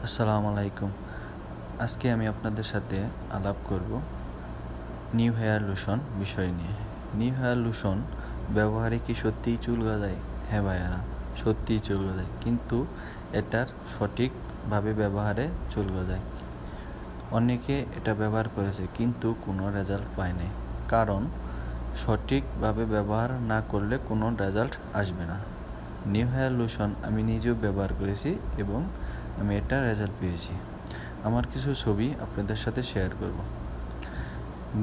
আসসালামু আলাইকুম। আজকে আমি আপনাদের সাথে আলাপ করব নিউ হেয়ার লোশন বিষয় নিয়ে। নিউ হেয়ার লোশন ব্যবহারে কি সত্যিই চুল গজায়? হ্যাঁ ভাইয়ারা, সত্যিই চুল গজায়, কিন্তু এটার সঠিকভাবে ব্যবহারে চুল গজায়। অনেকে এটা ব্যবহার করেছে কিন্তু কোনো রেজাল্ট পায় নাই, কারণ সঠিকভাবে ব্যবহার না করলে কোনো রেজাল্ট আসবে না। নিউ হেয়ার লোশন আমি নিজেও ব্যবহার করেছি এবং আমি এটা রেজাল্ট পেয়েছি। আমার কিছু ছবি আপনাদের সাথে শেয়ার করব।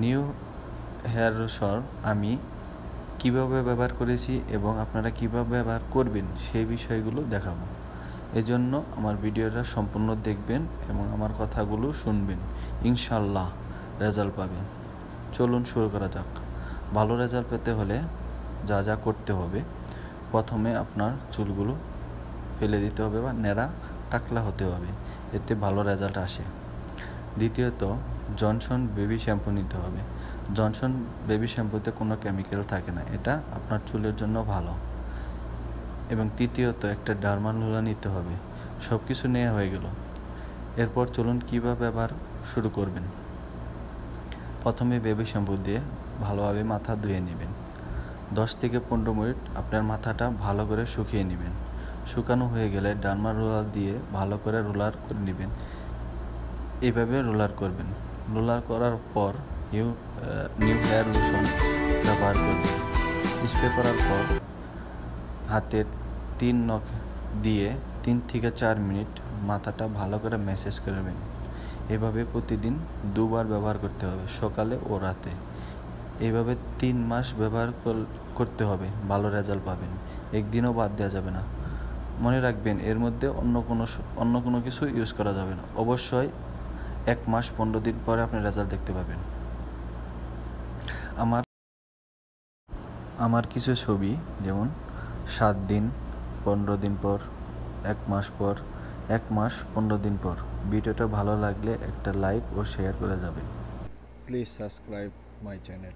নিউ হেয়ার লোশন আমি কিভাবে ব্যবহার করেছি এবং আপনারা কিভাবে ব্যবহার করবেন সেই বিষয়গুলো দেখাবো। এজন্য আমার ভিডিওটা সম্পূর্ণ দেখবেন এবং আমার কথাগুলো শুনবেন। ইনশাল্লাহ রেজাল্ট পাবেন। চলুন শুরু করা যাক। ভালো রেজাল্ট পেতে হলে যা যা করতে হবে, প্রথমে আপনার চুলগুলো ফেলে দিতে হবে বা ন্যাড়া টাকলা হতে হবে, এতে ভালো রেজাল্ট আসে। দ্বিতীয়ত, জনসন বেবি শ্যাম্পু নিতে হবে। জনসন বেবি শ্যাম্পুতে কোনো কেমিক্যাল থাকে না, এটা আপনার চুলের জন্য ভালো। এবং তৃতীয়ত, একটা ডার্মাল রোলার নিতে হবে। সব কিছু নেওয়া হয়ে গেল, এরপর চলুন কীভাবে ব্যবহার শুরু করবেন। প্রথমে বেবি শ্যাম্পু দিয়ে ভালোভাবে মাথা ধুয়ে নেবেন। 10 থেকে 15 মিনিট আপনার মাথাটা ভালো করে শুকিয়ে নেবেন। শুকানো হয়ে গেলে ডার্মাল রোলার দিয়ে ভালো করে রোলার করে নেবেন। এইভাবে রোলার করবেন। রোলার করার পর নিউ হেয়ার লোশন ব্যবহার করবেন। স্প্রে করার পর হাতের 3 নখ দিয়ে 3 থেকে 4 মিনিট মাথাটা ভালো করে ম্যাসেজ করবেন। এভাবে প্রতিদিন 2 বার ব্যবহার করতে হবে, সকালে ও রাতে। এইভাবে 3 মাস ব্যবহার করতে হবে, ভালো রেজাল্ট পাবেন। একদিনও বাদ দেওয়া যাবে না। মনে রাখবেন, এর মধ্যে অন্য কোনো কিছু ইউজ করা যাবে না। অবশ্যই 1 মাস 15 দিন পরে আপনি রেজাল্ট দেখতে পাবেন। আমার কিছু ছবি, যেমন 7 দিন, 15 দিন পর, 1 মাস পর, 1 মাস 15 দিন পর। ভিডিওটা ভালো লাগলে একটা লাইক ও শেয়ার করে যাবেন। Please subscribe my channel.